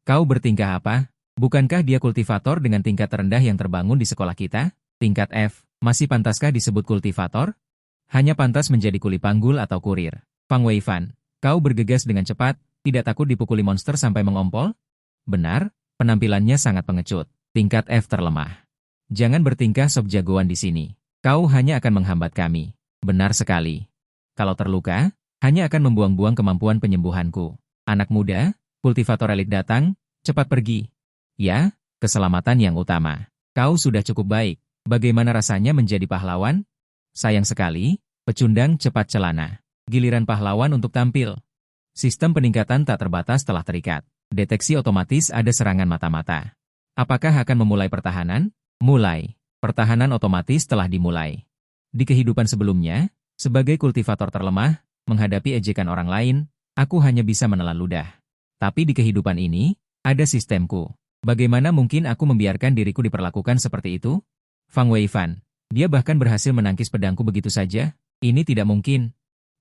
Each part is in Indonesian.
Kau bertingkah apa? Bukankah dia kultivator dengan tingkat terendah yang terbangun di sekolah kita? Tingkat F, masih pantaskah disebut kultivator? Hanya pantas menjadi kuli panggul atau kurir. Fang Weifan, kau bergegas dengan cepat, tidak takut dipukuli monster sampai mengompol? Benar, penampilannya sangat pengecut. Tingkat F terlemah. Jangan bertingkah sok jagoan di sini. Kau hanya akan menghambat kami. Benar sekali. Kalau terluka, hanya akan membuang-buang kemampuan penyembuhanku. Anak muda, kultivator elit datang, cepat pergi. Ya, keselamatan yang utama. Kau sudah cukup baik. Bagaimana rasanya menjadi pahlawan? Sayang sekali, pecundang cepat celana. Giliran pahlawan untuk tampil. Sistem peningkatan tak terbatas telah terikat. Deteksi otomatis ada serangan mata-mata. Apakah akan memulai pertahanan? Mulai. Pertahanan otomatis telah dimulai. Di kehidupan sebelumnya, sebagai kultivator terlemah, menghadapi ejekan orang lain, aku hanya bisa menelan ludah. Tapi di kehidupan ini, ada sistemku. Bagaimana mungkin aku membiarkan diriku diperlakukan seperti itu? Fang Weifan, dia bahkan berhasil menangkis pedangku begitu saja? Ini tidak mungkin.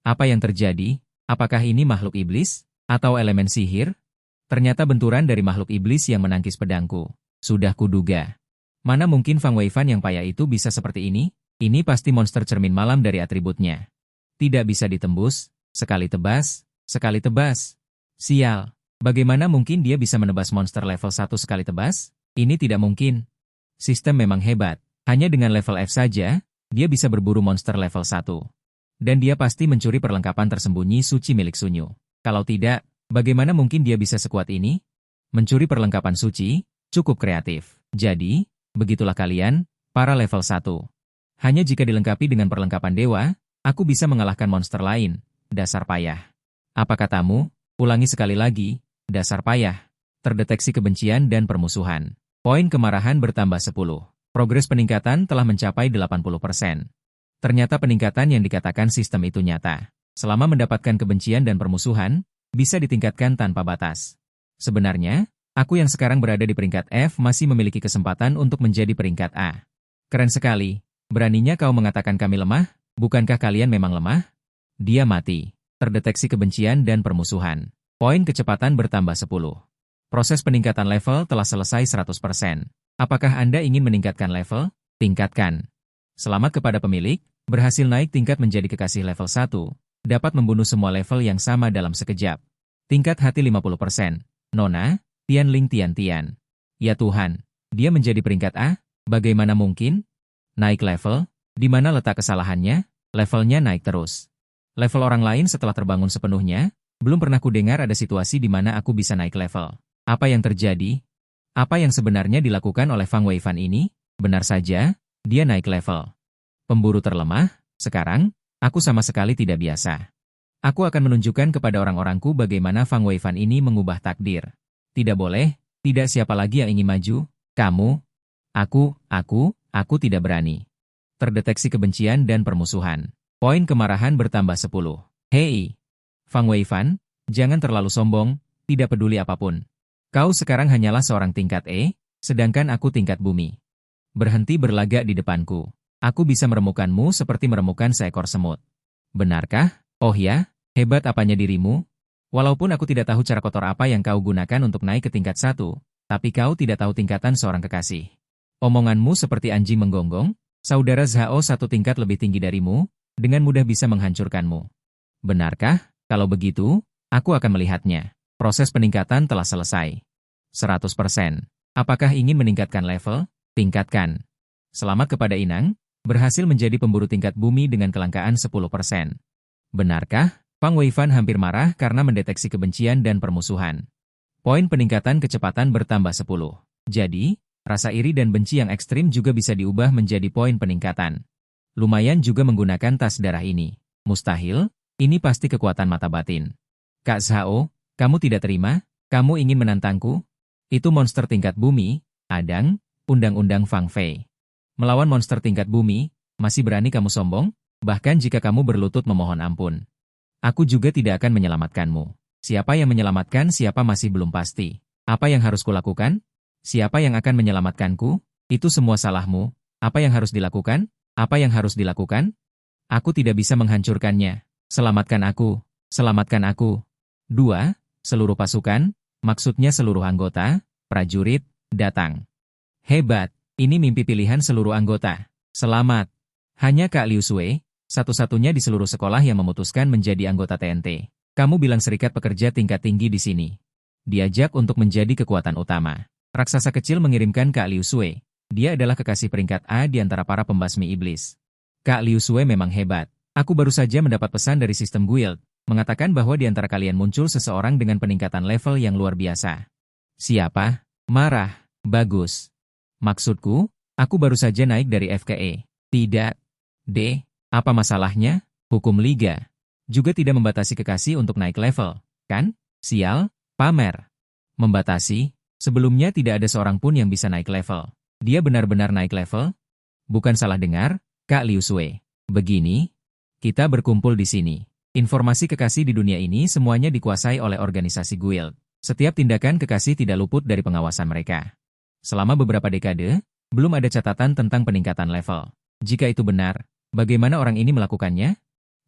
Apa yang terjadi? Apakah ini makhluk iblis? Atau elemen sihir? Ternyata benturan dari makhluk iblis yang menangkis pedangku. Sudah kuduga. Mana mungkin Fang Weifan yang payah itu bisa seperti ini? Ini pasti monster cermin malam dari atributnya. Tidak bisa ditembus, sekali tebas, sekali tebas. Sial, bagaimana mungkin dia bisa menebas monster level 1 sekali tebas? Ini tidak mungkin. Sistem memang hebat. Hanya dengan level F saja, dia bisa berburu monster level 1. Dan dia pasti mencuri perlengkapan tersembunyi suci milik Sunyu. Kalau tidak, bagaimana mungkin dia bisa sekuat ini? Mencuri perlengkapan suci, cukup kreatif. Jadi, begitulah kalian, para level 1. Hanya jika dilengkapi dengan perlengkapan dewa, aku bisa mengalahkan monster lain. Dasar payah. Apa katamu? Ulangi sekali lagi. Dasar payah. Terdeteksi kebencian dan permusuhan. Poin kemarahan bertambah 10. Progres peningkatan telah mencapai 80%. Ternyata peningkatan yang dikatakan sistem itu nyata. Selama mendapatkan kebencian dan permusuhan, bisa ditingkatkan tanpa batas. Sebenarnya, aku yang sekarang berada di peringkat F masih memiliki kesempatan untuk menjadi peringkat A. Keren sekali. Beraninya kau mengatakan kami lemah? Bukankah kalian memang lemah? Dia mati. Terdeteksi kebencian dan permusuhan. Poin kecepatan bertambah 10. Proses peningkatan level telah selesai 100%. Apakah Anda ingin meningkatkan level? Tingkatkan. Selamat kepada pemilik, berhasil naik tingkat menjadi kekasih level 1. Dapat membunuh semua level yang sama dalam sekejap. Tingkat hati 50%. Nona, Tianling Tian. Ya Tuhan, dia menjadi peringkat A? Bagaimana mungkin? Naik level? Di mana letak kesalahannya? Levelnya naik terus. Level orang lain setelah terbangun sepenuhnya, belum pernah kudengar ada situasi di mana aku bisa naik level. Apa yang terjadi? Apa yang sebenarnya dilakukan oleh Fang Weifan ini? Benar saja, dia naik level. Pemburu terlemah, sekarang, aku sama sekali tidak biasa. Aku akan menunjukkan kepada orang-orangku bagaimana Fang Weifan ini mengubah takdir. Tidak boleh, tidak siapa lagi yang ingin maju, kamu, aku tidak berani. Terdeteksi kebencian dan permusuhan. Poin kemarahan bertambah 10. Hei, Fang Weifan, jangan terlalu sombong, tidak peduli apapun. Kau sekarang hanyalah seorang tingkat E, sedangkan aku tingkat bumi. Berhenti berlagak di depanku. Aku bisa meremukkanmu seperti meremukkan seekor semut. Benarkah? Oh ya, hebat apanya dirimu? Walaupun aku tidak tahu cara kotor apa yang kau gunakan untuk naik ke tingkat 1, tapi kau tidak tahu tingkatan seorang kekasih. Omonganmu seperti anjing menggonggong, saudara Zhao satu tingkat lebih tinggi darimu, dengan mudah bisa menghancurkanmu. Benarkah? Kalau begitu, aku akan melihatnya. Proses peningkatan telah selesai. 100%. Apakah ingin meningkatkan level? Tingkatkan. Selamat kepada Inang, berhasil menjadi pemburu tingkat bumi dengan kelangkaan 10%. Benarkah? Fang Weifan hampir marah karena mendeteksi kebencian dan permusuhan. Poin peningkatan kecepatan bertambah 10. Jadi, rasa iri dan benci yang ekstrim juga bisa diubah menjadi poin peningkatan. Lumayan juga menggunakan tas darah ini. Mustahil, ini pasti kekuatan mata batin. Kak Zhao, kamu tidak terima? Kamu ingin menantangku? Itu monster tingkat bumi, Adang, undang-undang Fang Fei. Melawan monster tingkat bumi, masih berani kamu sombong? Bahkan jika kamu berlutut memohon ampun. Aku juga tidak akan menyelamatkanmu. Siapa yang menyelamatkan siapa masih belum pasti. Apa yang harus kulakukan? Siapa yang akan menyelamatkanku? Itu semua salahmu. Apa yang harus dilakukan? Apa yang harus dilakukan? Aku tidak bisa menghancurkannya. Selamatkan aku. Selamatkan aku. 2. Seluruh pasukan, Maksudnya seluruh anggota, prajurit, datang. Hebat, ini mimpi pilihan seluruh anggota. Selamat. Hanya Kak Liu Sui, satu-satunya di seluruh sekolah yang memutuskan menjadi anggota TNT. Kamu bilang serikat pekerja tingkat tinggi di sini. Diajak untuk menjadi kekuatan utama. Raksasa kecil mengirimkan Kak Liu Sui. Dia adalah kekasih peringkat A di antara para pembasmi iblis. Kak Liu Sui memang hebat. Aku baru saja mendapat pesan dari sistem guild, mengatakan bahwa di antara kalian muncul seseorang dengan peningkatan level yang luar biasa. Siapa? Marah. Bagus. Maksudku, aku baru saja naik dari FKE. Tidak. D. Apa masalahnya? Hukum liga. Juga tidak membatasi kekasih untuk naik level, kan? Sial, pamer. Membatasi? Sebelumnya tidak ada seorang pun yang bisa naik level. Dia benar-benar naik level? Bukan salah dengar, Kak Liu Sui. Begini, kita berkumpul di sini. Informasi kekasih di dunia ini semuanya dikuasai oleh organisasi guild. Setiap tindakan kekasih tidak luput dari pengawasan mereka. Selama beberapa dekade, belum ada catatan tentang peningkatan level. Jika itu benar, bagaimana orang ini melakukannya?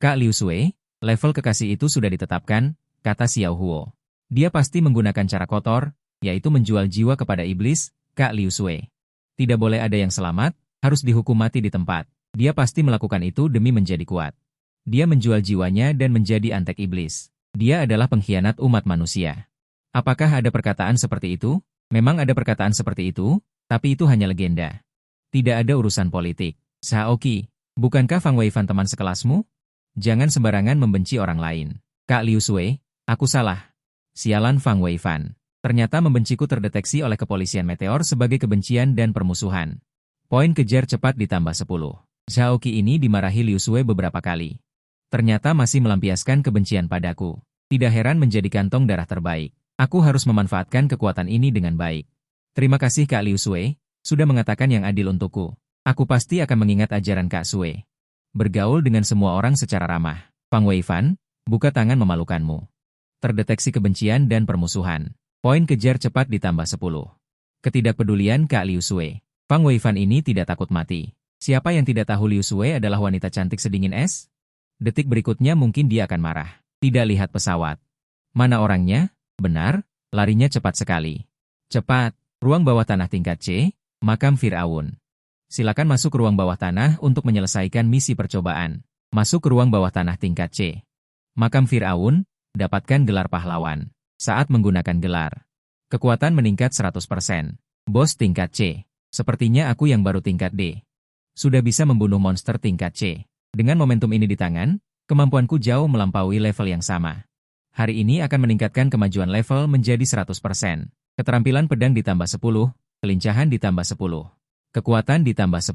Kak Liu Sui, level kekasih itu sudah ditetapkan, kata Xiao Huo. Dia pasti menggunakan cara kotor, yaitu menjual jiwa kepada iblis, Kak Liu Sui. Tidak boleh ada yang selamat, harus dihukum mati di tempat. Dia pasti melakukan itu demi menjadi kuat. Dia menjual jiwanya dan menjadi antek iblis. Dia adalah pengkhianat umat manusia. Apakah ada perkataan seperti itu? Memang ada perkataan seperti itu, tapi itu hanya legenda. Tidak ada urusan politik. Shaoqi, bukankah Fang Weifan teman sekelasmu? Jangan sembarangan membenci orang lain. Kak Liu Sui, aku salah. Sialan Fang Weifan. Ternyata membenciku terdeteksi oleh kepolisian meteor sebagai kebencian dan permusuhan. Poin kejar cepat ditambah 10. Shaoqi ini dimarahi Liu Sui beberapa kali. Ternyata masih melampiaskan kebencian padaku. Tidak heran menjadi kantong darah terbaik. Aku harus memanfaatkan kekuatan ini dengan baik. Terima kasih Kak Liu Sui, sudah mengatakan yang adil untukku. Aku pasti akan mengingat ajaran Kak Sui. Bergaul dengan semua orang secara ramah. Fang Weifan, buka tangan memalukanmu. Terdeteksi kebencian dan permusuhan. Poin kejar cepat ditambah 10. Ketidakpedulian Kak Liu Sui. Fang Weifan ini tidak takut mati. Siapa yang tidak tahu Liu Sui adalah wanita cantik sedingin es? Detik berikutnya mungkin dia akan marah. Tidak lihat pesawat. Mana orangnya? Benar, larinya cepat sekali. Cepat, ruang bawah tanah tingkat C, makam Fir'aun. Silakan masuk ke ruang bawah tanah untuk menyelesaikan misi percobaan. Masuk ke ruang bawah tanah tingkat C. Makam Fir'aun, dapatkan gelar pahlawan. Saat menggunakan gelar. Kekuatan meningkat 100%. Bos tingkat C. Sepertinya aku yang baru tingkat D. Sudah bisa membunuh monster tingkat C. Dengan momentum ini di tangan, kemampuanku jauh melampaui level yang sama. Hari ini akan meningkatkan kemajuan level menjadi 100%. Keterampilan pedang ditambah 10, kelincahan ditambah 10. Kekuatan ditambah 10.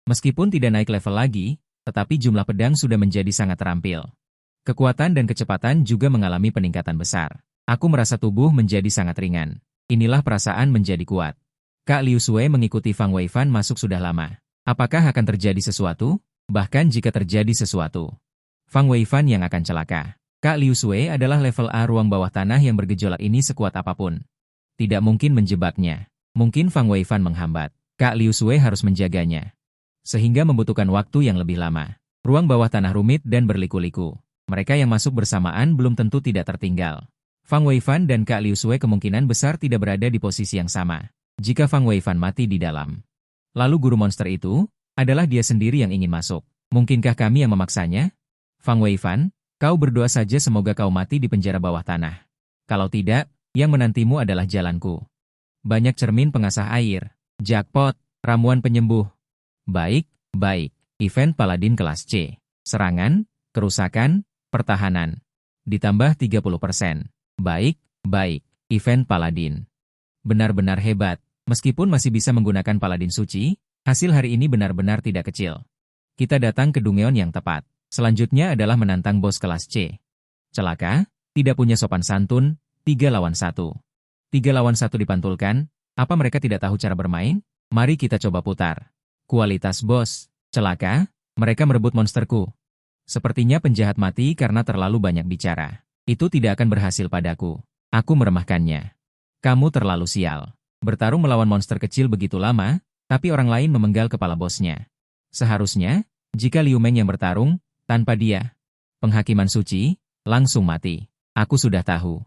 Meskipun tidak naik level lagi, tetapi jumlah pedang sudah menjadi sangat terampil. Kekuatan dan kecepatan juga mengalami peningkatan besar. Aku merasa tubuh menjadi sangat ringan. Inilah perasaan menjadi kuat. Kak Liu Sui mengikuti Fang Weifan masuk sudah lama. Apakah akan terjadi sesuatu? Bahkan jika terjadi sesuatu, Fang Weifan yang akan celaka. Kak Liu Sui adalah level A ruang bawah tanah yang bergejolak ini sekuat apapun. Tidak mungkin menjebaknya. Mungkin Fang Weifan menghambat. Kak Liu Sui harus menjaganya. Sehingga membutuhkan waktu yang lebih lama. Ruang bawah tanah rumit dan berliku-liku. Mereka yang masuk bersamaan belum tentu tidak tertinggal. Fang Weifan dan Kak Liu Sui kemungkinan besar tidak berada di posisi yang sama. Jika Fang Weifan mati di dalam. Lalu guru monster itu adalah dia sendiri yang ingin masuk. Mungkinkah kami yang memaksanya? Fang Weifan, kau berdoa saja semoga kau mati di penjara bawah tanah. Kalau tidak, yang menantimu adalah jalanku. Banyak cermin pengasah air. Jackpot, ramuan penyembuh. Baik, baik. Event Paladin kelas C. Serangan, kerusakan, pertahanan. Ditambah 30%. Baik, baik. Event Paladin. Benar-benar hebat. Meskipun masih bisa menggunakan Paladin suci, hasil hari ini benar-benar tidak kecil. Kita datang ke Dungeon yang tepat. Selanjutnya adalah menantang bos kelas C. Celaka, tidak punya sopan santun, 3 lawan 1. 3 lawan 1 dipantulkan, apa mereka tidak tahu cara bermain? Mari kita coba putar. Kualitas bos, celaka, mereka merebut monsterku. Sepertinya penjahat mati karena terlalu banyak bicara. Itu tidak akan berhasil padaku. Aku meremahkannya. Kamu terlalu sial. Bertarung melawan monster kecil begitu lama, tapi orang lain memenggal kepala bosnya. Seharusnya, jika Liu Meng yang bertarung, tanpa dia, penghakiman suci, langsung mati. Aku sudah tahu.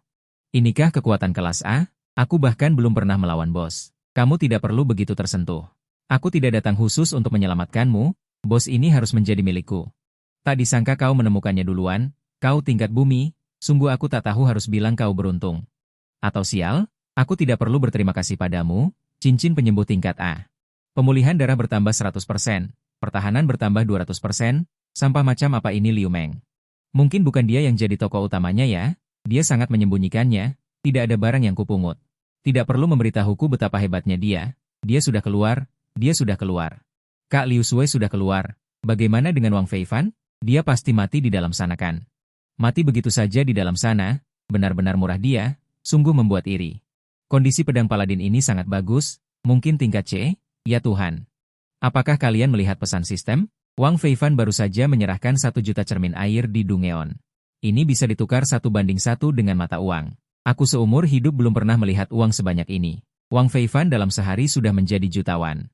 Inikah kekuatan kelas A? Aku bahkan belum pernah melawan bos. Kamu tidak perlu begitu tersentuh. Aku tidak datang khusus untuk menyelamatkanmu, bos ini harus menjadi milikku. Tak disangka kau menemukannya duluan, kau tingkat bumi, sungguh aku tak tahu harus bilang kau beruntung. Atau sial, aku tidak perlu berterima kasih padamu, cincin penyembuh tingkat A. Pemulihan darah bertambah 100%, pertahanan bertambah 200%, sampah macam apa ini Liu Meng? Mungkin bukan dia yang jadi tokoh utamanya ya, dia sangat menyembunyikannya, tidak ada barang yang kupungut. Tidak perlu memberitahuku betapa hebatnya dia sudah keluar, dia sudah keluar. Kak Liu Sui sudah keluar, bagaimana dengan Wang Feifan? Dia pasti mati di dalam sana kan? Mati begitu saja di dalam sana, benar-benar murah dia, sungguh membuat iri. Kondisi pedang paladin ini sangat bagus, mungkin tingkat C, ya Tuhan. Apakah kalian melihat pesan sistem? Wang Feifan baru saja menyerahkan 1 juta cermin air di Dungeon. Ini bisa ditukar 1 banding 1 dengan mata uang. Aku seumur hidup belum pernah melihat uang sebanyak ini. Wang Feifan dalam sehari sudah menjadi jutawan.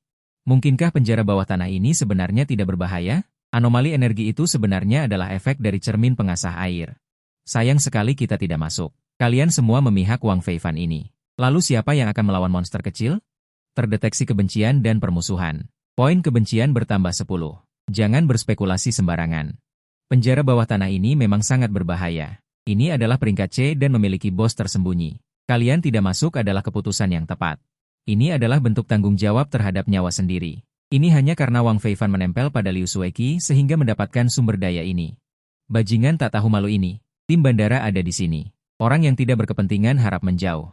Mungkinkah penjara bawah tanah ini sebenarnya tidak berbahaya? Anomali energi itu sebenarnya adalah efek dari cermin pengasah air. Sayang sekali kita tidak masuk. Kalian semua memihak Wang Feifan ini. Lalu siapa yang akan melawan monster kecil? Terdeteksi kebencian dan permusuhan. Poin kebencian bertambah 10. Jangan berspekulasi sembarangan. Penjara bawah tanah ini memang sangat berbahaya. Ini adalah peringkat C dan memiliki bos tersembunyi. Kalian tidak masuk adalah keputusan yang tepat. Ini adalah bentuk tanggung jawab terhadap nyawa sendiri. Ini hanya karena Wang Feifan menempel pada Liu Sueki sehingga mendapatkan sumber daya ini. Bajingan tak tahu malu ini. Tim bandara ada di sini. Orang yang tidak berkepentingan harap menjauh.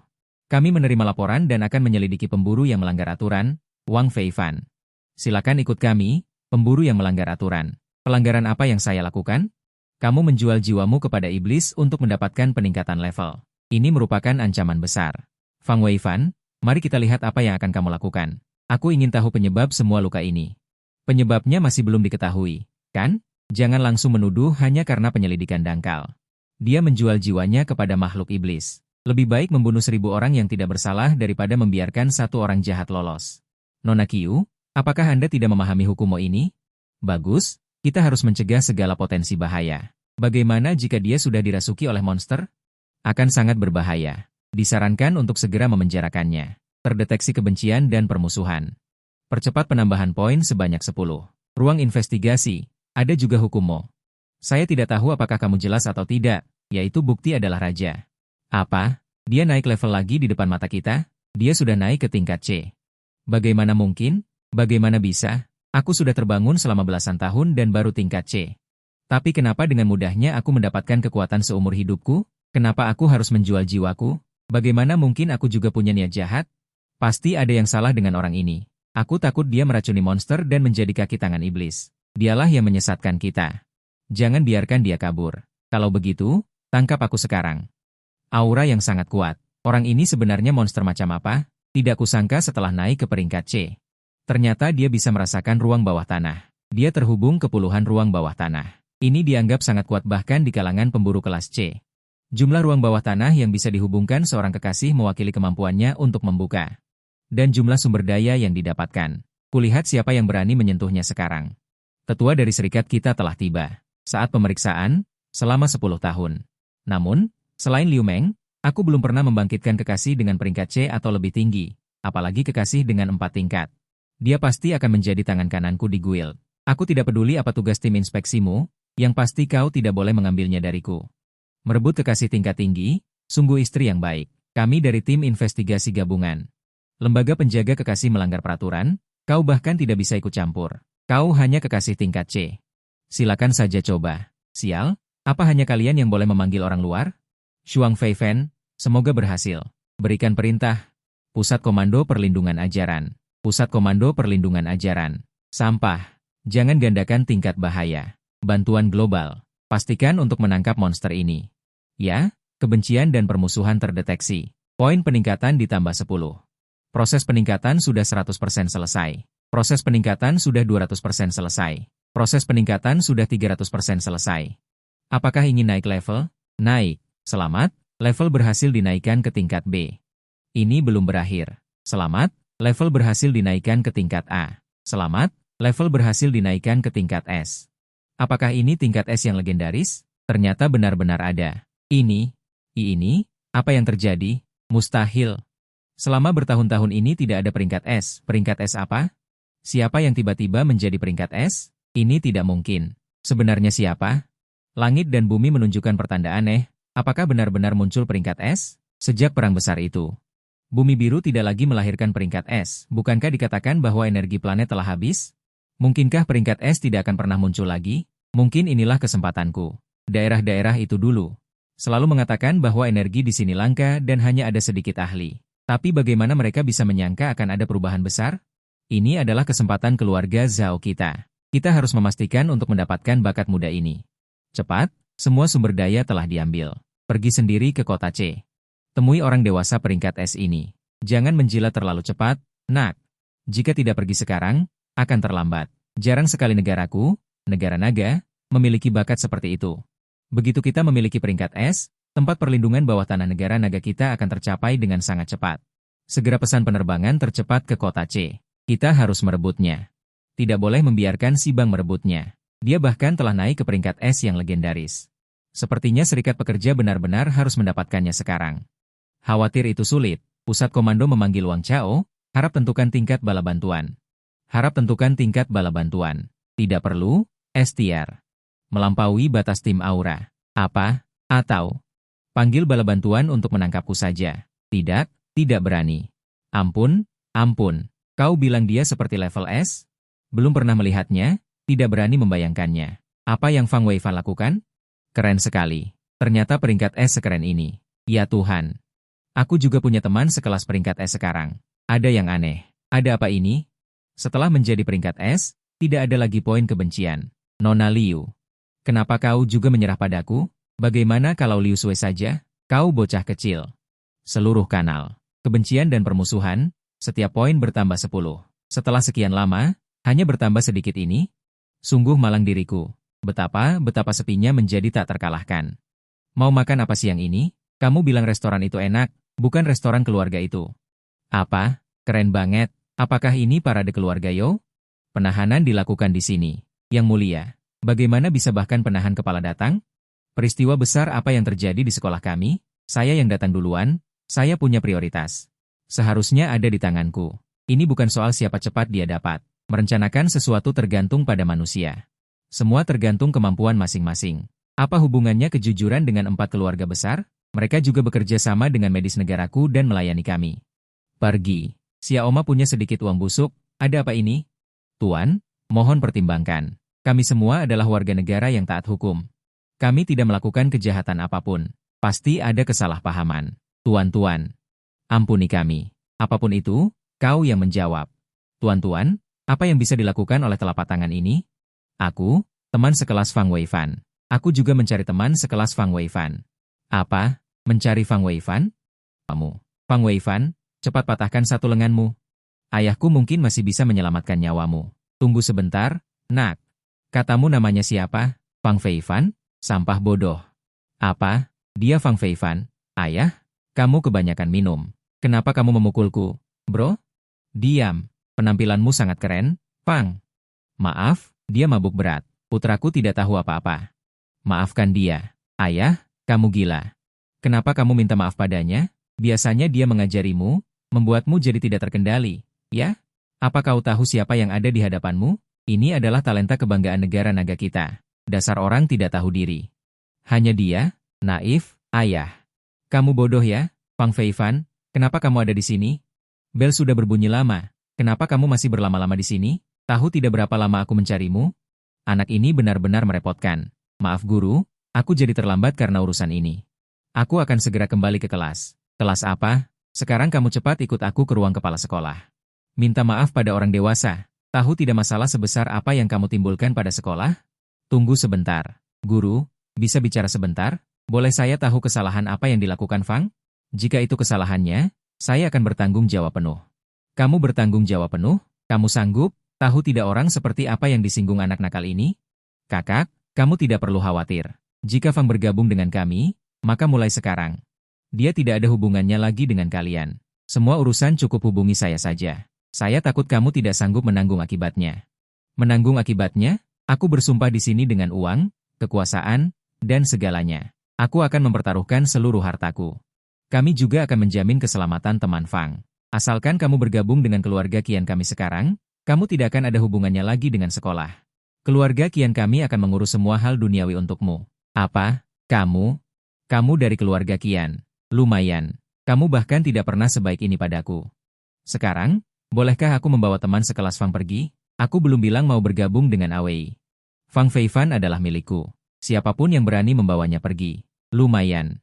Kami menerima laporan dan akan menyelidiki pemburu yang melanggar aturan, Wang Feifan. Silakan ikut kami. Pemburu yang melanggar aturan. Pelanggaran apa yang saya lakukan? Kamu menjual jiwamu kepada iblis untuk mendapatkan peningkatan level. Ini merupakan ancaman besar. Fang Weifan, mari kita lihat apa yang akan kamu lakukan. Aku ingin tahu penyebab semua luka ini. Penyebabnya masih belum diketahui, kan? Jangan langsung menuduh hanya karena penyelidikan dangkal. Dia menjual jiwanya kepada makhluk iblis. Lebih baik membunuh 1000 orang yang tidak bersalah daripada membiarkan 1 orang jahat lolos. Nona Qiu, apakah Anda tidak memahami hukum ini? Bagus, kita harus mencegah segala potensi bahaya. Bagaimana jika dia sudah dirasuki oleh monster? Akan sangat berbahaya. Disarankan untuk segera memenjarakannya. Terdeteksi kebencian dan permusuhan. Percepat penambahan poin sebanyak 10. Ruang investigasi. Ada juga hukummu. Saya tidak tahu apakah kamu jelas atau tidak, yaitu bukti adalah raja. Apa? Dia naik level lagi di depan mata kita? Dia sudah naik ke tingkat C. Bagaimana mungkin? Bagaimana bisa? Aku sudah terbangun selama belasan tahun dan baru tingkat C. Tapi kenapa dengan mudahnya aku mendapatkan kekuatan seumur hidupku? Kenapa aku harus menjual jiwaku? Bagaimana mungkin aku juga punya niat jahat? Pasti ada yang salah dengan orang ini. Aku takut dia meracuni monster dan menjadi kaki tangan iblis. Dialah yang menyesatkan kita. Jangan biarkan dia kabur. Kalau begitu, tangkap aku sekarang. Aura yang sangat kuat. Orang ini sebenarnya monster macam apa? Tidak kusangka setelah naik ke peringkat C. Ternyata dia bisa merasakan ruang bawah tanah. Dia terhubung ke puluhan ruang bawah tanah. Ini dianggap sangat kuat bahkan di kalangan pemburu kelas C. Jumlah ruang bawah tanah yang bisa dihubungkan seorang kekasih mewakili kemampuannya untuk membuka. Dan jumlah sumber daya yang didapatkan. Kulihat siapa yang berani menyentuhnya sekarang. Tetua dari serikat kita telah tiba. Saat pemeriksaan, selama 10 tahun. Namun, selain Liu Meng, aku belum pernah membangkitkan kekasih dengan peringkat C atau lebih tinggi, apalagi kekasih dengan 4 tingkat. Dia pasti akan menjadi tangan kananku di guild. Aku tidak peduli apa tugas tim inspeksimu, yang pasti kau tidak boleh mengambilnya dariku. Merebut kekasih tingkat tinggi, sungguh istri yang baik. Kami dari tim investigasi gabungan. Lembaga penjaga kekasih melanggar peraturan, kau bahkan tidak bisa ikut campur. Kau hanya kekasih tingkat C. Silakan saja coba. Sial, apa hanya kalian yang boleh memanggil orang luar? Shuang Feifan, semoga berhasil. Berikan perintah. Pusat Komando Perlindungan Ajaran. Pusat Komando Perlindungan Ajaran. Sampah. Jangan gandakan tingkat bahaya. Bantuan global. Pastikan untuk menangkap monster ini. Ya, kebencian dan permusuhan terdeteksi. Poin peningkatan ditambah 10. Proses peningkatan sudah 100% selesai. Proses peningkatan sudah 200% selesai. Proses peningkatan sudah 300% selesai. Apakah ingin naik level? Naik. Selamat, level berhasil dinaikkan ke tingkat B. Ini belum berakhir. Selamat. Level berhasil dinaikkan ke tingkat A. Selamat, level berhasil dinaikkan ke tingkat S. Apakah ini tingkat S yang legendaris? Ternyata benar-benar ada. Ini, Apa yang terjadi? Mustahil. Selama bertahun-tahun ini tidak ada peringkat es. Peringkat es apa? Siapa yang tiba-tiba menjadi peringkat es? Ini tidak mungkin. Sebenarnya siapa? Langit dan bumi menunjukkan pertanda aneh. Apakah benar-benar muncul peringkat es? Sejak perang besar itu, bumi biru tidak lagi melahirkan peringkat es. Bukankah dikatakan bahwa energi planet telah habis? Mungkinkah peringkat es tidak akan pernah muncul lagi? Mungkin inilah kesempatanku. Daerah-daerah itu dulu selalu mengatakan bahwa energi di sini langka dan hanya ada sedikit ahli. Tapi bagaimana mereka bisa menyangka akan ada perubahan besar? Ini adalah kesempatan keluarga Zhao kita. Kita harus memastikan untuk mendapatkan bakat muda ini. Cepat, semua sumber daya telah diambil. Pergi sendiri ke kota C. Temui orang dewasa peringkat es ini. Jangan menjilat terlalu cepat, nak. Jika tidak pergi sekarang, akan terlambat. Jarang sekali negaraku, negara naga, memiliki bakat seperti itu. Begitu kita memiliki peringkat es, tempat perlindungan bawah tanah negara naga kita akan tercapai dengan sangat cepat. Segera pesan penerbangan tercepat ke kota C. Kita harus merebutnya. Tidak boleh membiarkan si Bang merebutnya. Dia bahkan telah naik ke peringkat es yang legendaris. Sepertinya serikat pekerja benar-benar harus mendapatkannya sekarang. Khawatir itu sulit. Pusat komando memanggil Wang Chao, harap tentukan tingkat bala bantuan. Harap tentukan tingkat bala bantuan. Tidak perlu, STR. Melampaui batas tim aura. Apa? Atau panggil bala bantuan untuk menangkapku saja. Tidak, tidak berani. Ampun, ampun. Kau bilang dia seperti level S? Belum pernah melihatnya, tidak berani membayangkannya. Apa yang Fang Weifan lakukan? Keren sekali. Ternyata peringkat S sekeren ini. Ya Tuhan. Aku juga punya teman sekelas peringkat S sekarang. Ada yang aneh. Ada apa ini? Setelah menjadi peringkat S, tidak ada lagi poin kebencian. Nona Liu. Kenapa kau juga menyerah padaku? Bagaimana kalau Liu Sui saja? Kau bocah kecil. Seluruh kanal. Kebencian dan permusuhan, setiap poin bertambah 10. Setelah sekian lama, hanya bertambah sedikit ini? Sungguh malang diriku. Betapa sepinya menjadi tak terkalahkan. Mau makan apa siang ini? Kamu bilang restoran itu enak, bukan restoran keluarga itu. Apa? Keren banget. Apakah ini parade keluarga Yo? Penahanan dilakukan di sini. Yang mulia, bagaimana bisa bahkan penahan kepala datang? Peristiwa besar apa yang terjadi di sekolah kami? Saya yang datang duluan, saya punya prioritas. Seharusnya ada di tanganku. Ini bukan soal siapa cepat dia dapat. Merencanakan sesuatu tergantung pada manusia. Semua tergantung kemampuan masing-masing. Apa hubungannya kejujuran dengan 4 keluarga besar? Mereka juga bekerja sama dengan medis negaraku dan melayani kami. Pergi. Xiaoma punya sedikit uang busuk. Ada apa ini? Tuan, mohon pertimbangkan. Kami semua adalah warga negara yang taat hukum. Kami tidak melakukan kejahatan apapun. Pasti ada kesalahpahaman. Tuan-tuan, ampuni kami. Apapun itu, kau yang menjawab. Tuan-tuan, apa yang bisa dilakukan oleh telapak tangan ini? Aku, teman sekelas Fang Weifan. Aku juga mencari teman sekelas Fang Weifan. Apa? Mencari Fang Weifan? Kamu, Fang Weifan, cepat patahkan satu lenganmu. Ayahku mungkin masih bisa menyelamatkan nyawamu. Tunggu sebentar, nak. Katamu namanya siapa? Fang Weifan? Sampah bodoh. Apa? Dia Fang Weifan? Ayah? Kamu kebanyakan minum. Kenapa kamu memukulku, bro? Diam. Penampilanmu sangat keren, Fang. Maaf, dia mabuk berat. Putraku tidak tahu apa-apa. Maafkan dia. Ayah, kamu gila. Kenapa kamu minta maaf padanya? Biasanya dia mengajarimu, membuatmu jadi tidak terkendali, ya? Apa kau tahu siapa yang ada di hadapanmu? Ini adalah talenta kebanggaan negara naga kita. Dasar orang tidak tahu diri. Hanya dia, naif, ayah. Kamu bodoh ya, Fang Weifan. Kenapa kamu ada di sini? Bel sudah berbunyi lama. Kenapa kamu masih berlama-lama di sini? Tahu tidak berapa lama aku mencarimu? Anak ini benar-benar merepotkan. Maaf guru, aku jadi terlambat karena urusan ini. Aku akan segera kembali ke kelas. Kelas apa? Sekarang kamu cepat ikut aku ke ruang kepala sekolah. Minta maaf pada orang dewasa. Tahu tidak masalah sebesar apa yang kamu timbulkan pada sekolah? Tunggu sebentar. Guru, bisa bicara sebentar? Boleh saya tahu kesalahan apa yang dilakukan Fang? Jika itu kesalahannya, saya akan bertanggung jawab penuh. Kamu bertanggung jawab penuh? Kamu sanggup? Tahu tidak orang seperti apa yang disinggung anak nakal ini? Kakak, kamu tidak perlu khawatir. Jika Fang bergabung dengan kami, maka mulai sekarang, dia tidak ada hubungannya lagi dengan kalian. Semua urusan cukup hubungi saya saja. Saya takut kamu tidak sanggup menanggung akibatnya. Menanggung akibatnya? Aku bersumpah di sini dengan uang, kekuasaan, dan segalanya. Aku akan mempertaruhkan seluruh hartaku. Kami juga akan menjamin keselamatan teman Fang. Asalkan kamu bergabung dengan keluarga Qian kami sekarang, kamu tidak akan ada hubungannya lagi dengan sekolah. Keluarga Qian kami akan mengurus semua hal duniawi untukmu. Apa? Kamu? Kamu dari keluarga Qian? Lumayan. Kamu bahkan tidak pernah sebaik ini padaku. Sekarang, bolehkah aku membawa teman sekelas Fang pergi? Aku belum bilang mau bergabung dengan Awei. Fang Feifan adalah milikku. Siapapun yang berani membawanya pergi. Lumayan.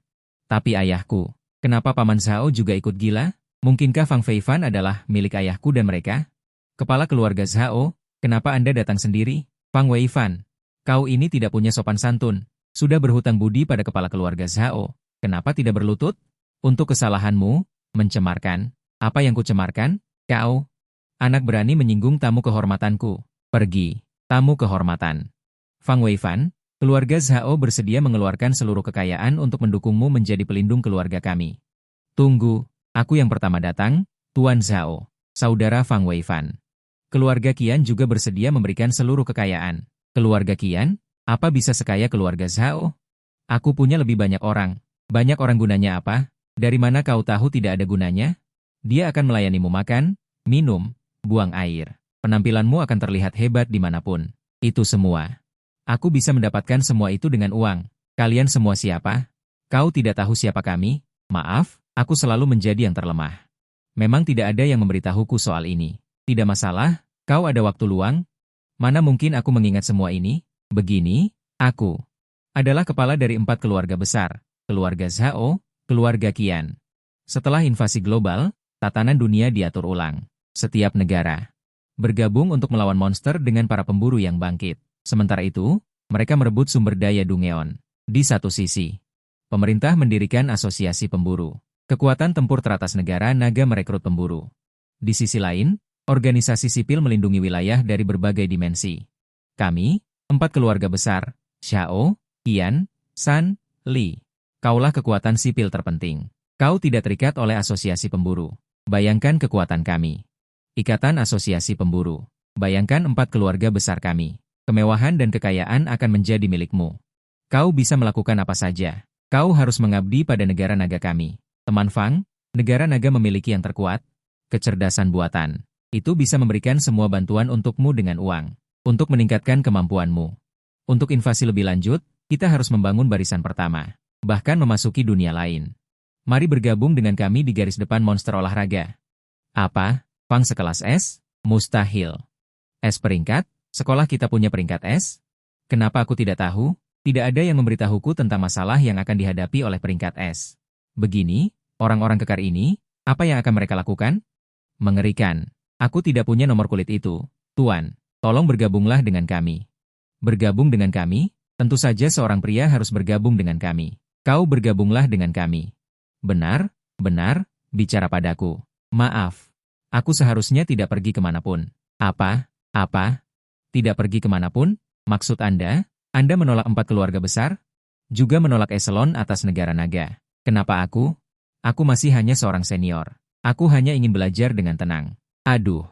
Tapi ayahku, kenapa Paman Zhao juga ikut gila? Mungkinkah Fang Feifan adalah milik ayahku dan mereka? Kepala keluarga Zhao, kenapa Anda datang sendiri? Fang Weifan, kau ini tidak punya sopan santun. Sudah berhutang budi pada kepala keluarga Zhao. Kenapa tidak berlutut? Untuk kesalahanmu, mencemarkan. Apa yang kucemarkan? Kau, anak berani menyinggung tamu kehormatanku. Pergi, tamu kehormatan. Fang Weifan, keluarga Zhao bersedia mengeluarkan seluruh kekayaan untuk mendukungmu menjadi pelindung keluarga kami. Tunggu, aku yang pertama datang, Tuan Zhao, saudara Fang Weifan. Keluarga Qian juga bersedia memberikan seluruh kekayaan. Keluarga Qian? Apa bisa sekaya keluarga Zhao? Aku punya lebih banyak orang. Banyak orang gunanya apa? Dari mana kau tahu tidak ada gunanya? Dia akan melayanimu makan, minum, buang air. Penampilanmu akan terlihat hebat dimanapun. Itu semua. Aku bisa mendapatkan semua itu dengan uang. Kalian semua siapa? Kau tidak tahu siapa kami? Maaf, aku selalu menjadi yang terlemah. Memang tidak ada yang memberitahuku soal ini. Tidak masalah, kau ada waktu luang? Mana mungkin aku mengingat semua ini? Begini, aku adalah kepala dari 4 keluarga besar. Keluarga Zhao, keluarga Qian. Setelah invasi global, tatanan dunia diatur ulang. Setiap negara bergabung untuk melawan monster dengan para pemburu yang bangkit. Sementara itu, mereka merebut sumber daya Dungeon. Di satu sisi, pemerintah mendirikan asosiasi pemburu. Kekuatan tempur teratas negara naga merekrut pemburu. Di sisi lain, organisasi sipil melindungi wilayah dari berbagai dimensi. Kami, 4 keluarga besar, Xiao, Qian, San, Li. Kaulah kekuatan sipil terpenting. Kau tidak terikat oleh asosiasi pemburu. Bayangkan kekuatan kami. Ikatan Asosiasi Pemburu. Bayangkan 4 keluarga besar kami. Kemewahan dan kekayaan akan menjadi milikmu. Kau bisa melakukan apa saja. Kau harus mengabdi pada negara naga kami. Teman Fang, negara naga memiliki yang terkuat, kecerdasan buatan. Itu bisa memberikan semua bantuan untukmu dengan uang. Untuk meningkatkan kemampuanmu. Untuk invasi lebih lanjut, kita harus membangun barisan pertama. Bahkan memasuki dunia lain. Mari bergabung dengan kami di garis depan monster olahraga. Apa? Fang sekelas S? Mustahil. S peringkat? Sekolah kita punya peringkat S? Kenapa aku tidak tahu? Tidak ada yang memberitahuku tentang masalah yang akan dihadapi oleh peringkat S. Begini, orang-orang kekar ini, apa yang akan mereka lakukan? Mengerikan. Aku tidak punya nomor kulit itu. Tuan, tolong bergabunglah dengan kami. Bergabung dengan kami? Tentu saja seorang pria harus bergabung dengan kami. Kau bergabunglah dengan kami. Benar, bicara padaku. Maaf. Aku seharusnya tidak pergi kemanapun. Apa? Tidak pergi kemanapun? Maksud Anda menolak 4 keluarga besar? Juga menolak eselon atas negara naga. Kenapa aku? Aku masih hanya seorang senior. Aku hanya ingin belajar dengan tenang. Aduh.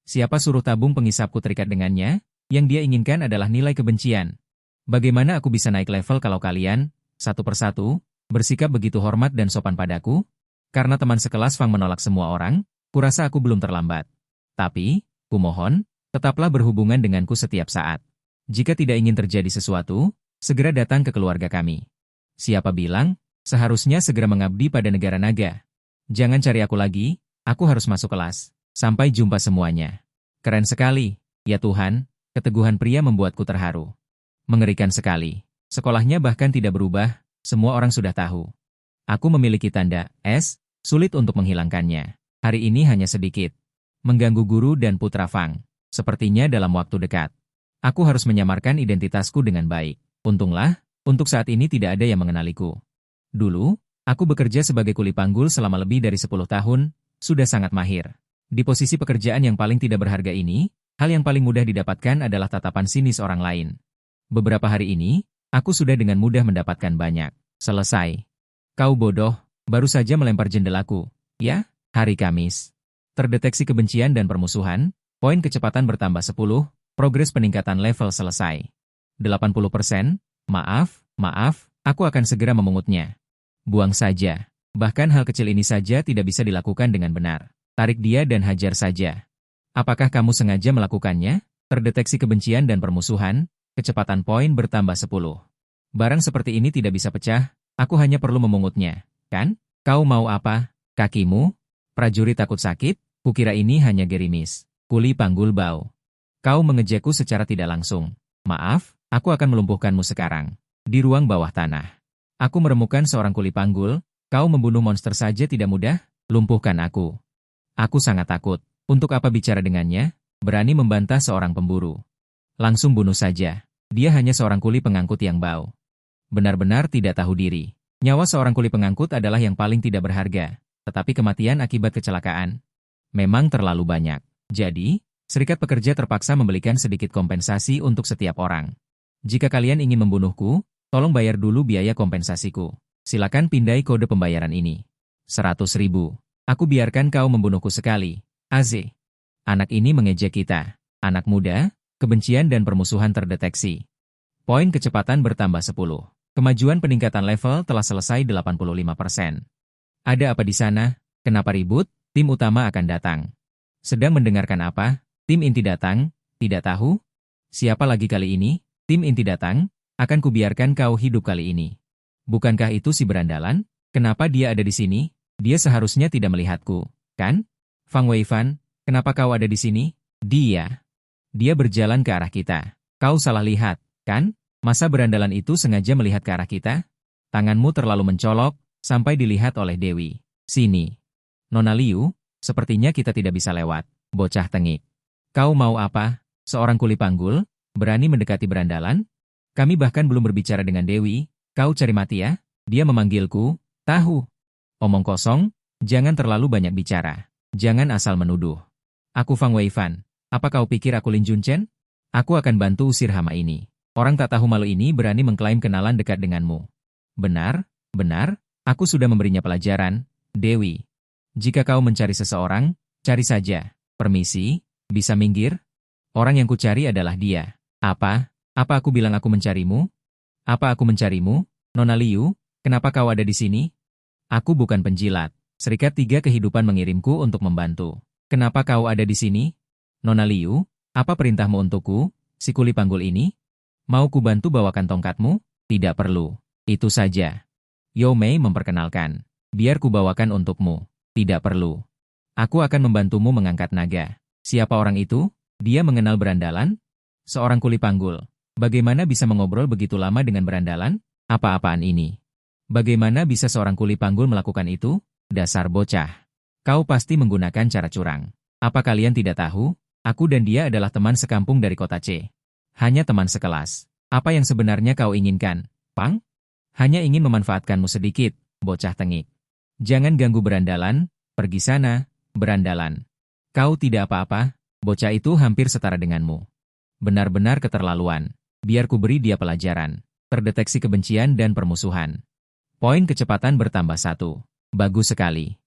Siapa suruh tabung pengisapku terikat dengannya? Yang dia inginkan adalah nilai kebencian. Bagaimana aku bisa naik level kalau kalian, satu persatu, bersikap begitu hormat dan sopan padaku? Karena teman sekelas Fang menolak semua orang, kurasa aku belum terlambat. Tapi, kumohon, tetaplah berhubungan denganku setiap saat. Jika tidak ingin terjadi sesuatu, segera datang ke keluarga kami. Siapa bilang, seharusnya segera mengabdi pada negara naga. Jangan cari aku lagi, aku harus masuk kelas. Sampai jumpa semuanya. Keren sekali, ya Tuhan, keteguhan pria membuatku terharu. Mengerikan sekali. Sekolahnya bahkan tidak berubah, semua orang sudah tahu. Aku memiliki tanda S, sulit untuk menghilangkannya. Hari ini hanya sedikit. Mengganggu guru dan putra Fang. Sepertinya dalam waktu dekat. Aku harus menyamarkan identitasku dengan baik. Untunglah, untuk saat ini tidak ada yang mengenaliku. Dulu, aku bekerja sebagai kuli panggul selama lebih dari 10 tahun, sudah sangat mahir. Di posisi pekerjaan yang paling tidak berharga ini, hal yang paling mudah didapatkan adalah tatapan sinis orang lain. Beberapa hari ini, aku sudah dengan mudah mendapatkan banyak. Selesai. Kau bodoh, baru saja melempar jendelaku. Ya, hari Kamis. Terdeteksi kebencian dan permusuhan, poin kecepatan bertambah 10, progres peningkatan level selesai. 80%, maaf, aku akan segera memungutnya. Buang saja. Bahkan hal kecil ini saja tidak bisa dilakukan dengan benar. Tarik dia dan hajar saja. Apakah kamu sengaja melakukannya? Terdeteksi kebencian dan permusuhan, kecepatan poin bertambah 10. Barang seperti ini tidak bisa pecah, aku hanya perlu memungutnya, kan? Kau mau apa? Kakimu? Prajurit takut sakit? Kukira ini hanya gerimis. Kuli panggul bau. Kau mengejekku secara tidak langsung. Maaf, aku akan melumpuhkanmu sekarang. Di ruang bawah tanah. Aku meremukan seorang kuli panggul, kau membunuh monster saja tidak mudah, lumpuhkan aku. Aku sangat takut. Untuk apa bicara dengannya? Berani membantah seorang pemburu. Langsung bunuh saja. Dia hanya seorang kuli pengangkut yang bau. Benar-benar tidak tahu diri. Nyawa seorang kuli pengangkut adalah yang paling tidak berharga, tetapi kematian akibat kecelakaan memang terlalu banyak. Jadi, serikat pekerja terpaksa memberikan sedikit kompensasi untuk setiap orang. Jika kalian ingin membunuhku, tolong bayar dulu biaya kompensasiku. Silakan pindai kode pembayaran ini. 100.000. Aku biarkan kau membunuhku sekali. Aze. Anak ini mengejek kita. Anak muda, kebencian dan permusuhan terdeteksi. Poin kecepatan bertambah 10. Kemajuan peningkatan level telah selesai 85%. Ada apa di sana? Kenapa ribut? Tim utama akan datang. Sedang mendengarkan apa? Tim inti datang? Tidak tahu? Siapa lagi kali ini? Tim inti datang? Akan kubiarkan kau hidup kali ini. Bukankah itu si berandalan? Kenapa dia ada di sini? Dia seharusnya tidak melihatku, kan? Fang Weifan, kenapa kau ada di sini? Dia berjalan ke arah kita. Kau salah lihat, kan? Masa berandalan itu sengaja melihat ke arah kita? Tanganmu terlalu mencolok, sampai dilihat oleh Dewi. Sini. Nona Liu, sepertinya kita tidak bisa lewat. Bocah tengik. Kau mau apa? Seorang kuli panggul? Berani mendekati berandalan? Kami bahkan belum berbicara dengan Dewi. Kau cari mati ya? Dia memanggilku. Tahu. Omong kosong, jangan terlalu banyak bicara. Jangan asal menuduh. Aku Fang Weifan. Apa kau pikir aku Lin Junchen? Aku akan bantu usir hama ini. Orang tak tahu malu ini berani mengklaim kenalan dekat denganmu. Benar, benar, aku sudah memberinya pelajaran, Dewi. Jika kau mencari seseorang, cari saja. Permisi, bisa minggir? Orang yang kucari adalah dia. Apa? Apa aku bilang aku mencarimu? Apa aku mencarimu? Nona Liu, kenapa kau ada di sini? Aku bukan penjilat. Serikat 3 kehidupan mengirimku untuk membantu. Kenapa kau ada di sini? Nona Liu, apa perintahmu untukku, si kuli panggul ini? Mau ku bantu bawakan tongkatmu? Tidak perlu. Itu saja. Yao Mei memperkenalkan. Biar ku bawakan untukmu. Tidak perlu. Aku akan membantumu mengangkat naga. Siapa orang itu? Dia mengenal berandalan? Seorang kuli panggul. Bagaimana bisa mengobrol begitu lama dengan berandalan? Apa-apaan ini? Bagaimana bisa seorang kuli panggul melakukan itu? Dasar bocah. Kau pasti menggunakan cara curang. Apa kalian tidak tahu? Aku dan dia adalah teman sekampung dari kota C. Hanya teman sekelas. Apa yang sebenarnya kau inginkan, Pang? Hanya ingin memanfaatkanmu sedikit, bocah tengik. Jangan ganggu berandalan, pergi sana, berandalan. Kau tidak apa-apa, bocah itu hampir setara denganmu. Benar-benar keterlaluan. Biar ku beri dia pelajaran. Terdeteksi kebencian dan permusuhan. Poin kecepatan bertambah 1. Bagus sekali.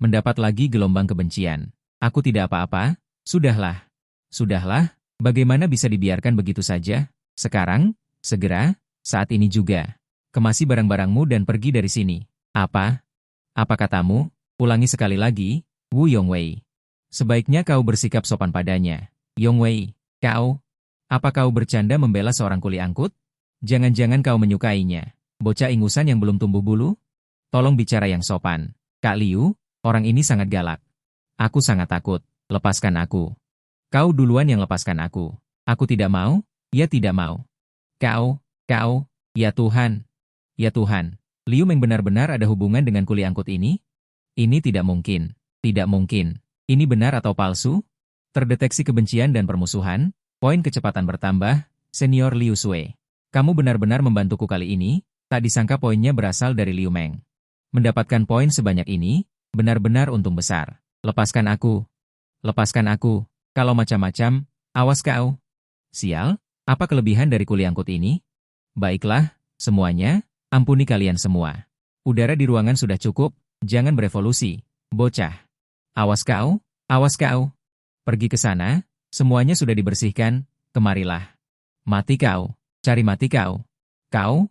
Mendapat lagi gelombang kebencian. Aku tidak apa-apa, sudahlah. Sudahlah, bagaimana bisa dibiarkan begitu saja? Sekarang, segera, saat ini juga. Kemasi barang-barangmu dan pergi dari sini. Apa? Apa katamu? Ulangi sekali lagi, Wu Yongwei. Sebaiknya kau bersikap sopan padanya. Yongwei, kau? Apa kau bercanda membela seorang kuli angkut? Jangan-jangan kau menyukainya. Bocah ingusan yang belum tumbuh bulu? Tolong bicara yang sopan. Kak Liu, orang ini sangat galak. Aku sangat takut. Lepaskan aku. Kau duluan yang lepaskan aku. Aku tidak mau, ya tidak mau. Kau, ya Tuhan. Ya Tuhan. Liu Meng benar-benar ada hubungan dengan kuli angkut ini? Ini tidak mungkin. Tidak mungkin. Ini benar atau palsu? Terdeteksi kebencian dan permusuhan, poin kecepatan bertambah, Senior Liu Sui. Kamu benar-benar membantuku kali ini, tak disangka poinnya berasal dari Liu Meng. Mendapatkan poin sebanyak ini, benar-benar untung besar. Lepaskan aku. Lepaskan aku. Kalau macam-macam, awas kau. Sial, apa kelebihan dari kuli angkut ini? Baiklah, semuanya, ampuni kalian semua. Udara di ruangan sudah cukup, jangan berevolusi, bocah. Awas kau, awas kau. Pergi ke sana, semuanya sudah dibersihkan, kemarilah. Mati kau, cari mati kau. Kau.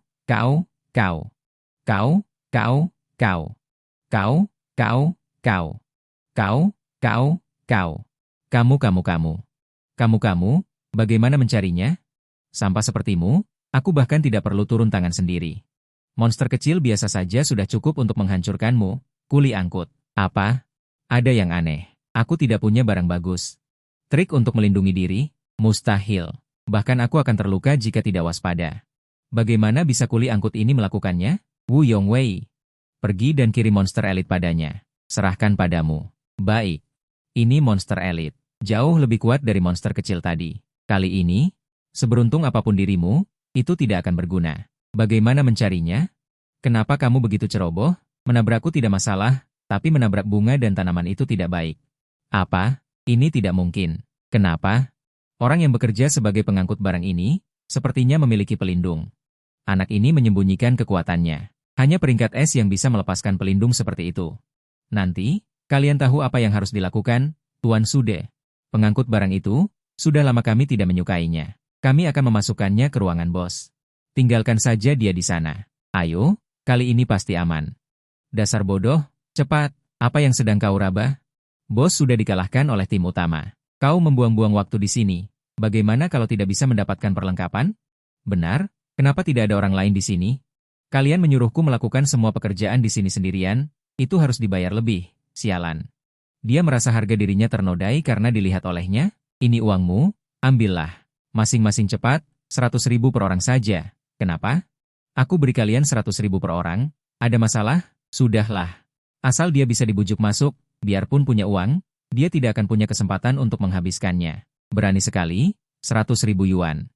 Kau, kau, kau. Kau, kau, kau. Kamu, bagaimana mencarinya? Sampah sepertimu, aku bahkan tidak perlu turun tangan sendiri. Monster kecil biasa saja sudah cukup untuk menghancurkanmu, kuli angkut. Apa? Ada yang aneh. Aku tidak punya barang bagus. Trik untuk melindungi diri? Mustahil. Bahkan aku akan terluka jika tidak waspada. Bagaimana bisa kuli angkut ini melakukannya? Wu Yongwei. Pergi dan kirim monster elit padanya. Serahkan padamu. Baik. Ini monster elit. Jauh lebih kuat dari monster kecil tadi. Kali ini, seberuntung apapun dirimu, itu tidak akan berguna. Bagaimana mencarinya? Kenapa kamu begitu ceroboh? Menabrakku tidak masalah, tapi menabrak bunga dan tanaman itu tidak baik. Apa? Ini tidak mungkin. Kenapa? Orang yang bekerja sebagai pengangkut barang ini, sepertinya memiliki pelindung. Anak ini menyembunyikan kekuatannya. Hanya peringkat S yang bisa melepaskan pelindung seperti itu. Nanti, kalian tahu apa yang harus dilakukan, Tuan Sude. Pengangkut barang itu, sudah lama kami tidak menyukainya. Kami akan memasukkannya ke ruangan bos. Tinggalkan saja dia di sana. Ayo, kali ini pasti aman. Dasar bodoh, cepat, apa yang sedang kau raba? Bos sudah dikalahkan oleh tim utama. Kau membuang-buang waktu di sini. Bagaimana kalau tidak bisa mendapatkan perlengkapan? Benar, kenapa tidak ada orang lain di sini? Kalian menyuruhku melakukan semua pekerjaan di sini sendirian, itu harus dibayar lebih, sialan. Dia merasa harga dirinya ternodai karena dilihat olehnya. Ini uangmu, ambillah. Masing-masing cepat, 100.000 per orang saja. Kenapa? Aku beri kalian 100.000 per orang. Ada masalah? Sudahlah. Asal dia bisa dibujuk masuk, biarpun punya uang, dia tidak akan punya kesempatan untuk menghabiskannya. Berani sekali, 100.000 yuan.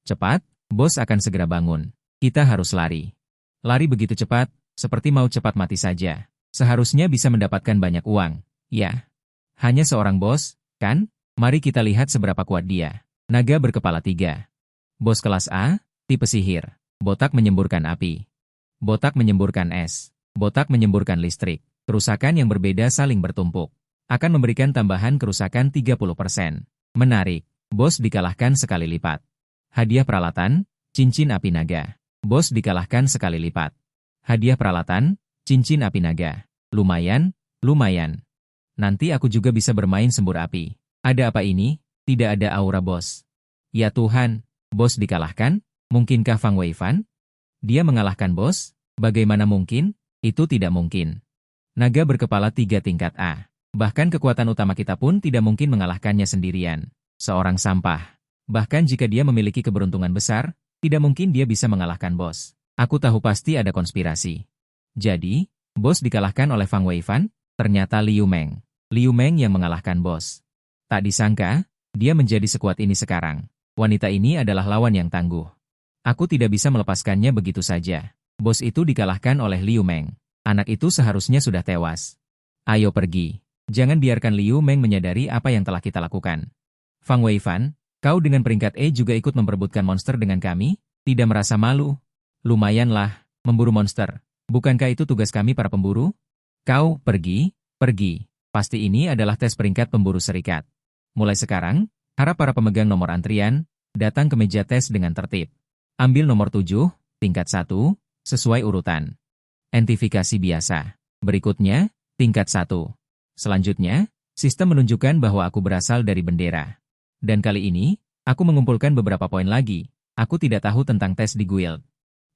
Cepat, bos akan segera bangun. Kita harus lari. Lari begitu cepat, seperti mau cepat mati saja. Seharusnya bisa mendapatkan banyak uang. Ya, hanya seorang bos, kan? Mari kita lihat seberapa kuat dia. Naga berkepala 3. Bos kelas A, tipe sihir. Botak menyemburkan api. Botak menyemburkan es. Botak menyemburkan listrik. Kerusakan yang berbeda saling bertumpuk. Akan memberikan tambahan kerusakan 30%. Menarik. Bos dikalahkan sekali lipat. Hadiah peralatan, cincin api naga. Bos dikalahkan sekali lipat. Hadiah peralatan, cincin api naga. Lumayan, lumayan. Nanti aku juga bisa bermain sembur api. Ada apa ini? Tidak ada aura bos. Ya Tuhan, bos dikalahkan? Mungkinkah Fang Weifan? Dia mengalahkan bos? Bagaimana mungkin? Itu tidak mungkin. Naga berkepala 3 tingkat A. Bahkan kekuatan utama kita pun tidak mungkin mengalahkannya sendirian. Seorang sampah. Bahkan jika dia memiliki keberuntungan besar, tidak mungkin dia bisa mengalahkan bos. Aku tahu pasti ada konspirasi. Jadi, bos dikalahkan oleh Fang Weifan? Ternyata Liu Meng. Liu Meng yang mengalahkan bos. Tak disangka, dia menjadi sekuat ini sekarang. Wanita ini adalah lawan yang tangguh. Aku tidak bisa melepaskannya begitu saja. Bos itu dikalahkan oleh Liu Meng. Anak itu seharusnya sudah tewas. Ayo pergi. Jangan biarkan Liu Meng menyadari apa yang telah kita lakukan. Fang Weifan, kau dengan peringkat E juga ikut memperebutkan monster dengan kami? Tidak merasa malu? Lumayanlah, memburu monster. Bukankah itu tugas kami para pemburu? Kau, pergi, pergi. Pasti ini adalah tes peringkat pemburu serikat. Mulai sekarang, harap para pemegang nomor antrian, datang ke meja tes dengan tertib. Ambil nomor 7, tingkat 1, sesuai urutan. Identifikasi biasa. Berikutnya, tingkat 1. Selanjutnya, sistem menunjukkan bahwa aku berasal dari bendera. Dan kali ini, aku mengumpulkan beberapa poin lagi. Aku tidak tahu tentang tes di guild.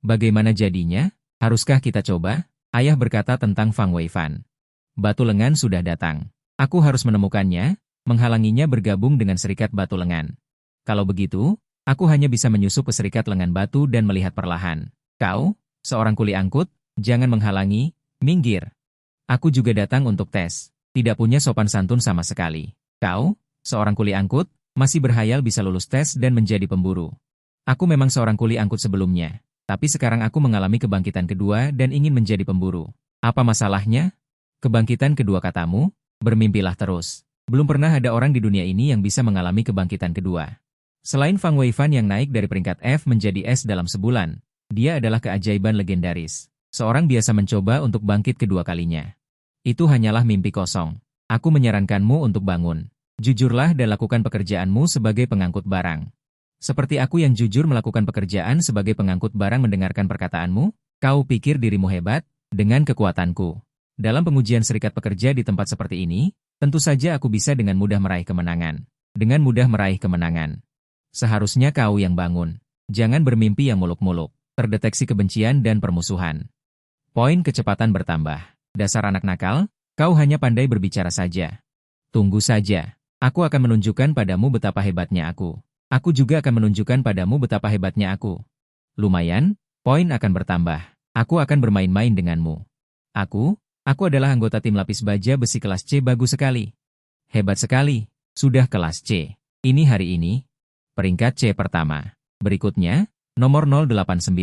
Bagaimana jadinya? Haruskah kita coba? Ayah berkata tentang Fang Weifan. Batu lengan sudah datang. Aku harus menemukannya, menghalanginya bergabung dengan serikat batu lengan. Kalau begitu, aku hanya bisa menyusup ke serikat lengan batu dan melihat perlahan. Kau, seorang kuli angkut, jangan menghalangi, minggir. Aku juga datang untuk tes. Tidak punya sopan santun sama sekali. Kau, seorang kuli angkut, masih berhayal bisa lulus tes dan menjadi pemburu. Aku memang seorang kuli angkut sebelumnya, tapi sekarang aku mengalami kebangkitan kedua dan ingin menjadi pemburu. Apa masalahnya? Kebangkitan kedua katamu? Bermimpilah terus. Belum pernah ada orang di dunia ini yang bisa mengalami kebangkitan kedua. Selain Fang Weifan yang naik dari peringkat F menjadi S dalam sebulan, dia adalah keajaiban legendaris. Seorang biasa mencoba untuk bangkit kedua kalinya. Itu hanyalah mimpi kosong. Aku menyarankanmu untuk bangun. Jujurlah dan lakukan pekerjaanmu sebagai pengangkut barang. Seperti aku yang jujur melakukan pekerjaan sebagai pengangkut barang mendengarkan perkataanmu, kau pikir dirimu hebat? Dengan kekuatanku. Dalam pengujian serikat pekerja di tempat seperti ini, tentu saja aku bisa dengan mudah meraih kemenangan. Dengan mudah meraih kemenangan. Seharusnya kau yang bangun. Jangan bermimpi yang muluk-muluk. Terdeteksi kebencian dan permusuhan. Poin kecepatan bertambah. Dasar anak nakal, kau hanya pandai berbicara saja. Tunggu saja. Aku akan menunjukkan padamu betapa hebatnya aku. Aku juga akan menunjukkan padamu betapa hebatnya aku. Lumayan, poin akan bertambah. Aku akan bermain-main denganmu. Aku adalah anggota tim lapis baja besi kelas C bagus sekali. Hebat sekali. Sudah kelas C. Ini hari ini. Peringkat C pertama. Berikutnya, nomor 089.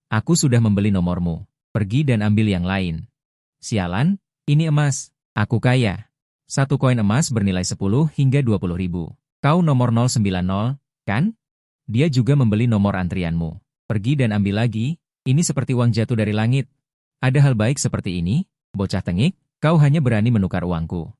Aku sudah membeli nomormu. Pergi dan ambil yang lain. Sialan, ini emas. Aku kaya. Satu koin emas bernilai 10 hingga 20 ribu. Kau nomor 090, kan? Dia juga membeli nomor antrianmu. Pergi dan ambil lagi. Ini seperti uang jatuh dari langit. Ada hal baik seperti ini, bocah tengik, kau hanya berani menukar uangku.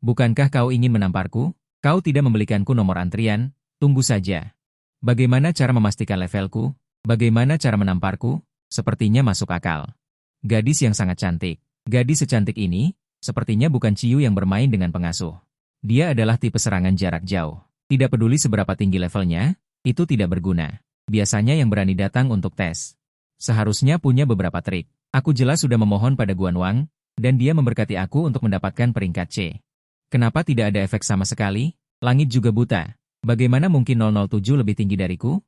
Bukankah kau ingin menamparku? Kau tidak membelikanku nomor antrian, tunggu saja. Bagaimana cara memastikan levelku? Bagaimana cara menamparku? Sepertinya masuk akal. Gadis yang sangat cantik. Gadis secantik ini, sepertinya bukan Ciu yang bermain dengan pengasuh. Dia adalah tipe serangan jarak jauh. Tidak peduli seberapa tinggi levelnya, itu tidak berguna. Biasanya yang berani datang untuk tes. Seharusnya punya beberapa trik. Aku jelas sudah memohon pada Guan Wang, dan dia memberkati aku untuk mendapatkan peringkat C. Kenapa tidak ada efek sama sekali? Langit juga buta. Bagaimana mungkin 007 lebih tinggi dariku?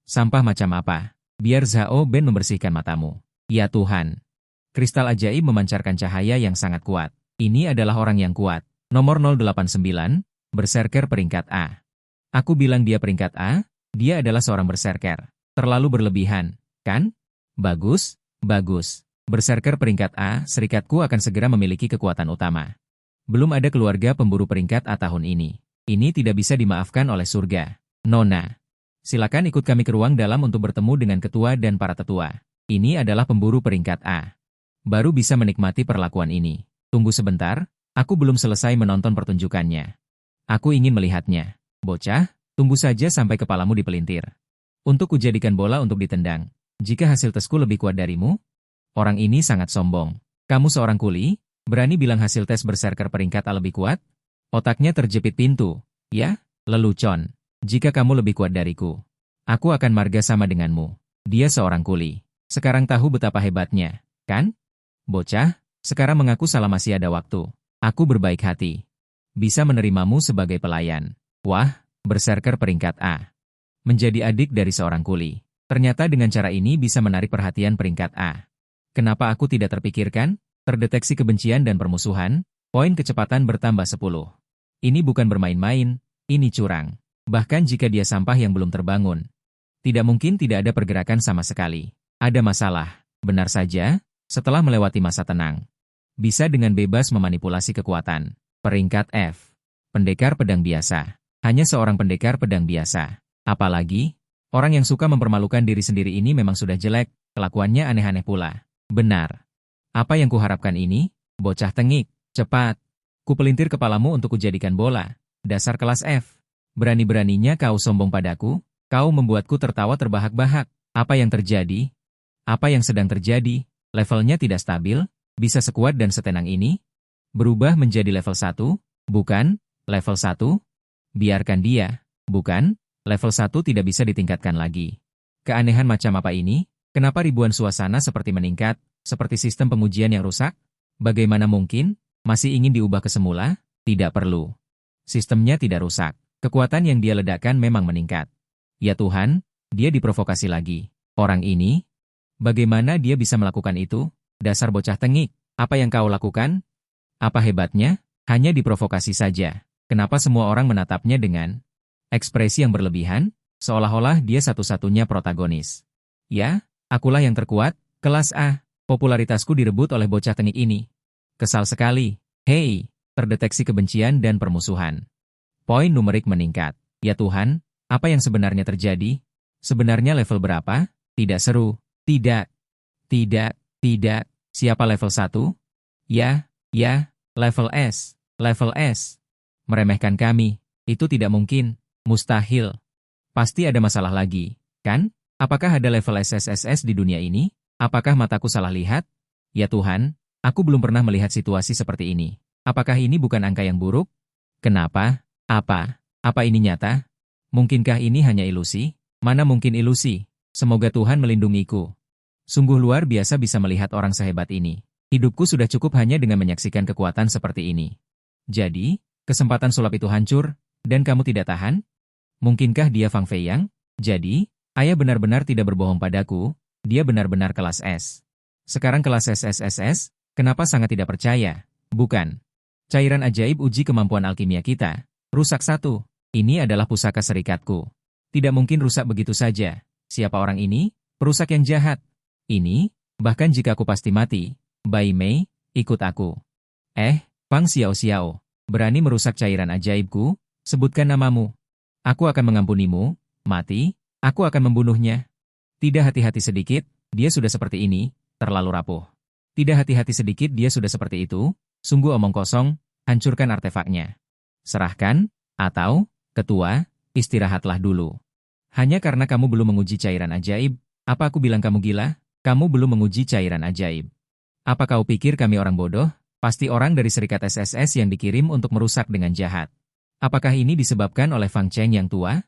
Sampah macam apa? Biar Zhao Ben membersihkan matamu. Ya Tuhan. Kristal ajaib memancarkan cahaya yang sangat kuat. Ini adalah orang yang kuat. Nomor 089, berserker peringkat A. Aku bilang dia peringkat A, dia adalah seorang berserker. Terlalu berlebihan, kan? Bagus, bagus. Berserker peringkat A, serikatku akan segera memiliki kekuatan utama. Belum ada keluarga pemburu peringkat A tahun ini. Ini tidak bisa dimaafkan oleh surga. Nona, silakan ikut kami ke ruang dalam untuk bertemu dengan ketua dan para tetua. Ini adalah pemburu peringkat A. Baru bisa menikmati perlakuan ini. Tunggu sebentar, aku belum selesai menonton pertunjukannya. Aku ingin melihatnya. Bocah, tunggu saja sampai kepalamu dipelintir. Untuk kujadikan bola untuk ditendang. Jika hasil tesku lebih kuat darimu, orang ini sangat sombong. Kamu seorang kuli? Berani bilang hasil tes berserker peringkat A lebih kuat? Otaknya terjepit pintu. Ya, lelucon. Jika kamu lebih kuat dariku, aku akan marga sama denganmu. Dia seorang kuli. Sekarang tahu betapa hebatnya, kan? Bocah, sekarang mengaku salah masih ada waktu. Aku berbaik hati. Bisa menerimamu sebagai pelayan. Wah, berserker peringkat A. Menjadi adik dari seorang kuli. Ternyata dengan cara ini bisa menarik perhatian peringkat A. Kenapa aku tidak terpikirkan? Terdeteksi kebencian dan permusuhan, poin kecepatan bertambah 10. Ini bukan bermain-main, ini curang. Bahkan jika dia sampah yang belum terbangun. Tidak mungkin tidak ada pergerakan sama sekali. Ada masalah, benar saja, setelah melewati masa tenang. Bisa dengan bebas memanipulasi kekuatan. Peringkat F. Pendekar pedang biasa. Hanya seorang pendekar pedang biasa. Apalagi, orang yang suka mempermalukan diri sendiri ini memang sudah jelek, kelakuannya aneh-aneh pula. Benar. Apa yang kuharapkan ini? Bocah tengik, cepat. Kupelintir kepalamu untuk kujadikan bola. Dasar kelas F. Berani-beraninya kau sombong padaku, kau membuatku tertawa terbahak-bahak. Apa yang terjadi? Apa yang sedang terjadi? Levelnya tidak stabil, bisa sekuat dan setenang ini? Berubah menjadi level 1? Bukan, level 1? Biarkan dia, bukan, level 1 tidak bisa ditingkatkan lagi. Keanehan macam apa ini? Kenapa ribuan suasana seperti meningkat? Seperti sistem pengujian yang rusak? Bagaimana mungkin? Masih ingin diubah ke semula? Tidak perlu. Sistemnya tidak rusak. Kekuatan yang dia ledakan memang meningkat. Ya Tuhan, dia diprovokasi lagi. Orang ini? Bagaimana dia bisa melakukan itu? Dasar bocah tengik. Apa yang kau lakukan? Apa hebatnya? Hanya diprovokasi saja. Kenapa semua orang menatapnya dengan ekspresi yang berlebihan? Seolah-olah dia satu-satunya protagonis. Ya, akulah yang terkuat, kelas A. Popularitasku direbut oleh bocah tengik ini. Kesal sekali. Hei, terdeteksi kebencian dan permusuhan. Poin numerik meningkat. Ya Tuhan, apa yang sebenarnya terjadi? Sebenarnya level berapa? Tidak seru. Tidak. Tidak. Tidak. Siapa level 1? Ya, level S. Level S. Meremehkan kami. Itu tidak mungkin. Mustahil. Pasti ada masalah lagi, kan? Apakah ada level SSSS di dunia ini? Apakah mataku salah lihat? Ya Tuhan, Aku belum pernah melihat situasi seperti ini. Apakah ini bukan angka yang buruk? Kenapa? Apa? Apa ini nyata? Mungkinkah ini hanya ilusi? Mana mungkin ilusi? Semoga Tuhan melindungiku. Sungguh luar biasa bisa melihat orang sehebat ini. Hidupku sudah cukup hanya dengan menyaksikan kekuatan seperti ini. Jadi, kesempatan sulap itu hancur, dan kamu tidak tahan? Mungkinkah dia Fang Feiyang? Jadi, ayah benar-benar tidak berbohong padaku, dia benar-benar kelas S. Sekarang kelas SSSS, kenapa sangat tidak percaya? Bukan. Cairan ajaib uji kemampuan alkimia kita. Rusak satu. Ini adalah pusaka serikatku. Tidak mungkin rusak begitu saja. Siapa orang ini? Perusak yang jahat. Ini, bahkan jika aku pasti mati. Bai Mei, ikut aku. Fang Xiao Xiao, berani merusak cairan ajaibku? Sebutkan namamu. Aku akan mengampunimu. Mati, aku akan membunuhnya. Tidak hati-hati sedikit, dia sudah seperti ini, terlalu rapuh. Tidak hati-hati sedikit dia sudah seperti itu, sungguh omong kosong, hancurkan artefaknya. Serahkan, atau, ketua, istirahatlah dulu. Hanya karena kamu belum menguji cairan ajaib, apa aku bilang kamu gila? Kamu belum menguji cairan ajaib. Apa kau pikir kami orang bodoh? Pasti orang dari serikat SSS yang dikirim untuk merusak dengan jahat. Apakah ini disebabkan oleh Fang Cheng yang tua?